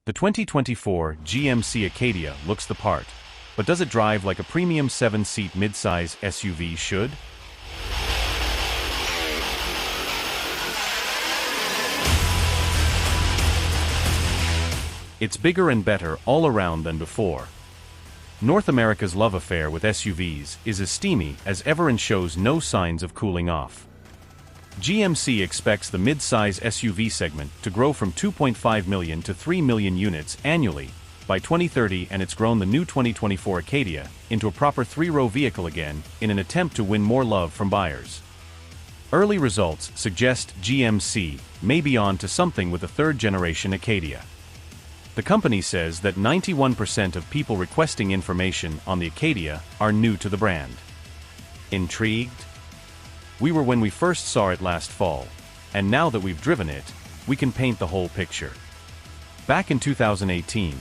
The 2024 GMC Acadia looks the part, but does it drive like a premium 7-seat midsize SUV should? It's bigger and better all around than before. North America's love affair with SUVs is as steamy as ever and shows no signs of cooling off. GMC expects the mid-size SUV segment to grow from 2.5 million to 3 million units annually by 2030, and it's grown the new 2024 Acadia into a proper three-row vehicle again in an attempt to win more love from buyers. Early results suggest GMC may be on to something with the third-generation Acadia. The company says that 91% of people requesting information on the Acadia are new to the brand. Intrigued? We were when we first saw it last fall, and now that we've driven it, we can paint the whole picture. Back in 2018,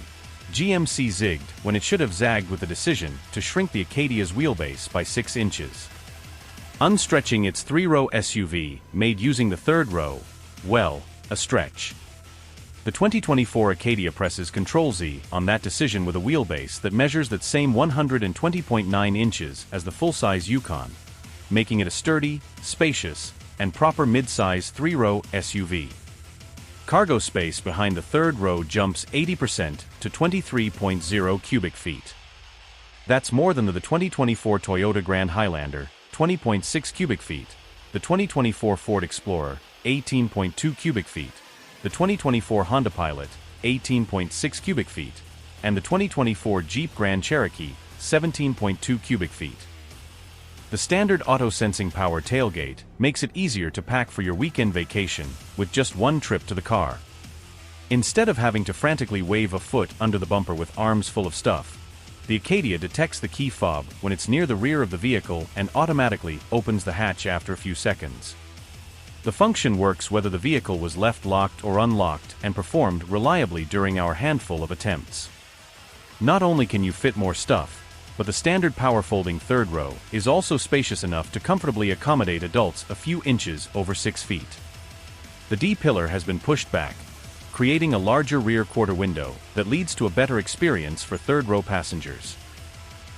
GMC zigged when it should have zagged with the decision to shrink the Acadia's wheelbase by 6 inches. Unstretching its three-row SUV made using the third row, well, a stretch. The 2024 Acadia presses Ctrl-Z on that decision with a wheelbase that measures that same 120.9 inches as the full-size Yukon, making it a sturdy, spacious, and proper mid-size three-row SUV. Cargo space behind the third row jumps 80% to 23.0 cubic feet. That's more than the 2024 Toyota Grand Highlander, 20.6 cubic feet, the 2024 Ford Explorer, 18.2 cubic feet, the 2024 Honda Pilot, 18.6 cubic feet, and the 2024 Jeep Grand Cherokee, 17.2 cubic feet. The standard auto-sensing power tailgate makes it easier to pack for your weekend vacation with just one trip to the car. Instead of having to frantically wave a foot under the bumper with arms full of stuff, the Acadia detects the key fob when it's near the rear of the vehicle and automatically opens the hatch after a few seconds. The function works whether the vehicle was left locked or unlocked and performed reliably during our handful of attempts. Not only can you fit more stuff, but the standard power folding third row is also spacious enough to comfortably accommodate adults a few inches over 6 feet. The D-pillar has been pushed back, creating a larger rear quarter window that leads to a better experience for third-row passengers.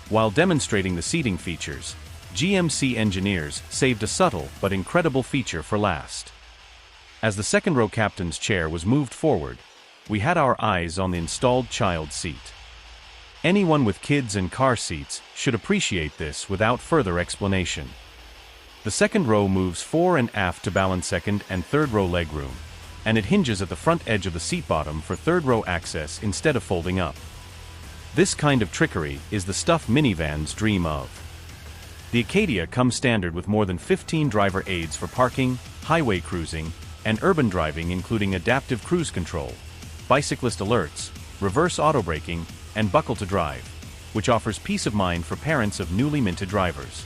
While demonstrating the seating features, GMC engineers saved a subtle but incredible feature for last. As the second-row captain's chair was moved forward, we had our eyes on the installed child seat. Anyone with kids and car seats should appreciate this without further explanation. The second row moves fore and aft to balance second and third row legroom, and it hinges at the front edge of the seat bottom for third row access instead of folding up. This kind of trickery is the stuff minivans dream of. The Acadia comes standard with more than 15 driver aids for parking, highway cruising, and urban driving, including adaptive cruise control, bicyclist alerts, reverse auto braking, and buckle to drive, which offers peace of mind for parents of newly minted drivers.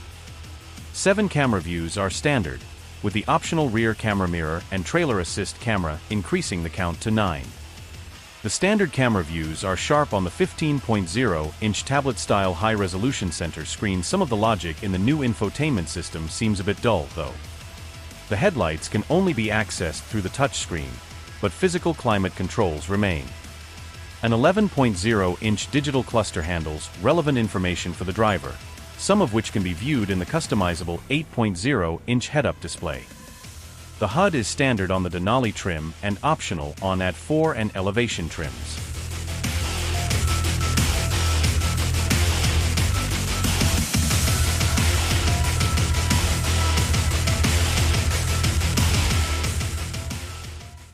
7 camera views are standard, with the optional rear camera mirror and trailer assist camera increasing the count to 9. The standard camera views are sharp on the 15.0-inch tablet-style high-resolution center screen. Some of the logic in the new infotainment system seems a bit dull, though. The headlights can only be accessed through the touchscreen, but physical climate controls remain. An 11.0-inch digital cluster handles relevant information for the driver, some of which can be viewed in the customizable 8.0-inch head-up display. The HUD is standard on the Denali trim and optional on AT4 and elevation trims.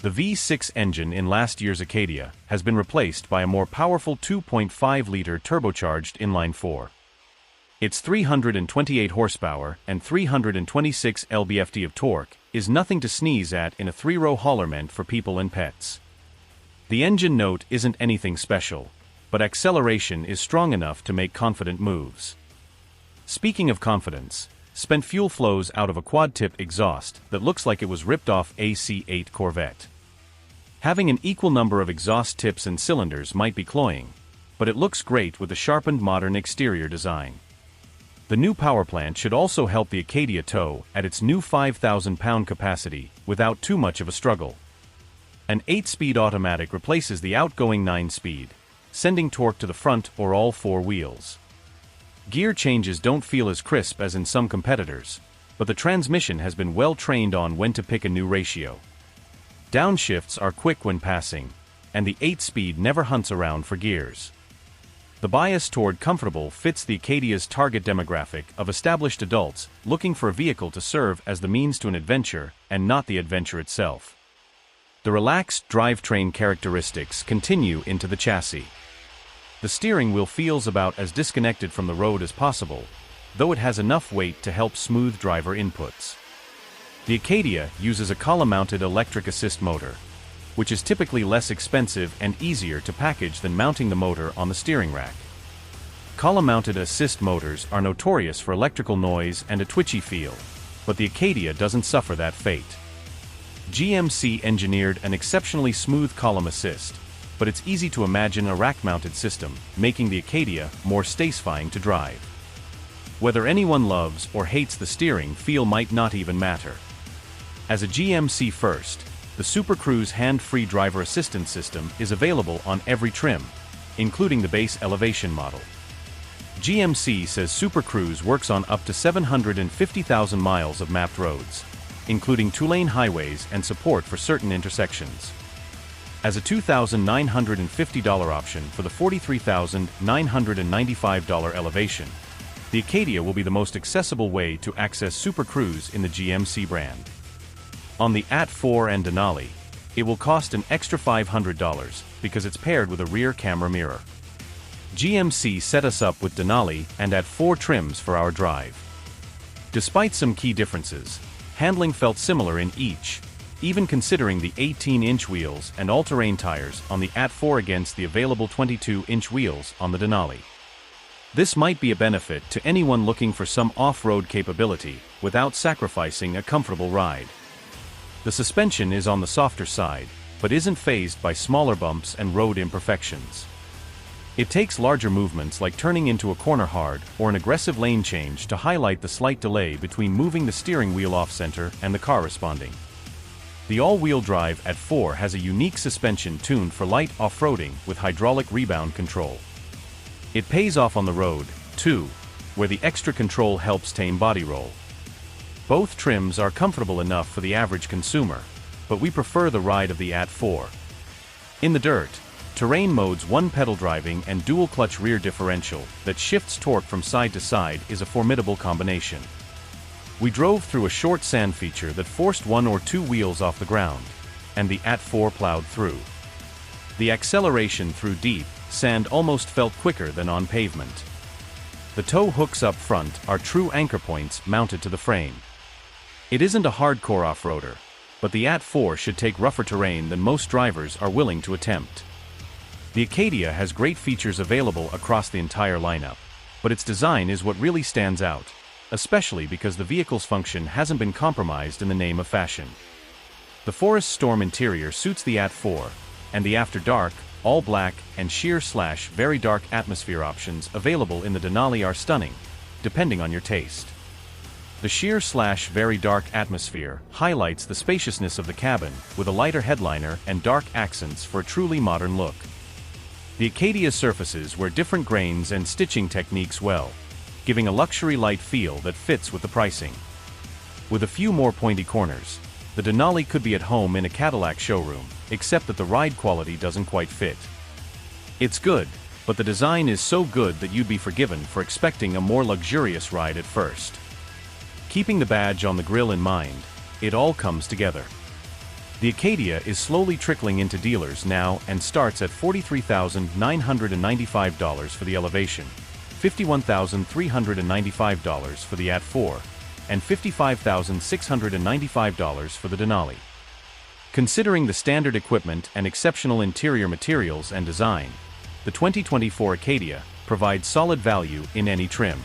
The V6 engine in last year's Acadia has been replaced by a more powerful 2.5-liter turbocharged inline-4. Its 328 horsepower and 326 lb-ft of torque is nothing to sneeze at in a three-row hauler meant for people and pets. The engine note isn't anything special, but acceleration is strong enough to make confident moves. Speaking of confidence, spent fuel flows out of a quad-tip exhaust that looks like it was ripped off a C8 Corvette. Having an equal number of exhaust tips and cylinders might be cloying, but it looks great with the sharpened modern exterior design. The new power plant should also help the Acadia tow at its new 5,000-pound capacity without too much of a struggle. An 8-speed automatic replaces the outgoing 9-speed, sending torque to the front or all four wheels. Gear changes don't feel as crisp as in some competitors, but the transmission has been well trained on when to pick a new ratio. Downshifts are quick when passing, and the 8-speed never hunts around for gears. The bias toward comfortable fits the Acadia's target demographic of established adults looking for a vehicle to serve as the means to an adventure and not the adventure itself. The relaxed drivetrain characteristics continue into the chassis. The steering wheel feels about as disconnected from the road as possible, though it has enough weight to help smooth driver inputs. The Acadia uses a column-mounted electric assist motor, which is typically less expensive and easier to package than mounting the motor on the steering rack. Column-mounted assist motors are notorious for electrical noise and a twitchy feel, but the Acadia doesn't suffer that fate. GMC engineered an exceptionally smooth column assist, but it's easy to imagine a rack-mounted system, making the Acadia more satisfying to drive. Whether anyone loves or hates the steering feel might not even matter. As a GMC first, the Super Cruise hand-free driver assistance system is available on every trim, including the base elevation model. GMC says Super Cruise works on up to 750,000 miles of mapped roads, including 2-lane highways and support for certain intersections. As a $2,950 option for the $43,995 elevation, the Acadia will be the most accessible way to access Super Cruise in the GMC brand. On the AT4 and Denali, it will cost an extra $500 because it's paired with a rear camera mirror. GMC set us up with Denali and AT4 trims for our drive. Despite some key differences, handling felt similar in each, even considering the 18-inch wheels and all-terrain tires on the AT4 against the available 22-inch wheels on the Denali. This might be a benefit to anyone looking for some off-road capability without sacrificing a comfortable ride. The suspension is on the softer side, but isn't fazed by smaller bumps and road imperfections. It takes larger movements like turning into a corner hard or an aggressive lane change to highlight the slight delay between moving the steering wheel off-center and the car responding. The all-wheel drive AT4 has a unique suspension tuned for light off-roading with hydraulic rebound control. It pays off on the road, too, where the extra control helps tame body roll. Both trims are comfortable enough for the average consumer, but we prefer the ride of the AT4. In the dirt, terrain mode's one-pedal driving and dual-clutch rear differential that shifts torque from side to side is a formidable combination. We drove through a short sand feature that forced one or two wheels off the ground, and the AT4 plowed through. The acceleration through deep sand almost felt quicker than on pavement. The tow hooks up front are true anchor points mounted to the frame. It isn't a hardcore off-roader, but the AT4 should take rougher terrain than most drivers are willing to attempt. The Acadia has great features available across the entire lineup, but its design is what really stands out, especially because the vehicle's function hasn't been compromised in the name of fashion. The Forest Storm interior suits the AT4, and the After Dark, all black, and sheer/very dark atmosphere options available in the Denali are stunning, depending on your taste. The sheer/very dark atmosphere highlights the spaciousness of the cabin with a lighter headliner and dark accents for a truly modern look. The Acadia surfaces wear different grains and stitching techniques well, giving a luxury light feel that fits with the pricing. With a few more pointy corners, the Denali could be at home in a Cadillac showroom, except that the ride quality doesn't quite fit. It's good, but the design is so good that you'd be forgiven for expecting a more luxurious ride at first. Keeping the badge on the grille in mind, it all comes together. The Acadia is slowly trickling into dealers now and starts at $43,995 for the Elevation, $51,395 for the AT4, and $55,695 for the Denali. Considering the standard equipment and exceptional interior materials and design, the 2024 Acadia provides solid value in any trim.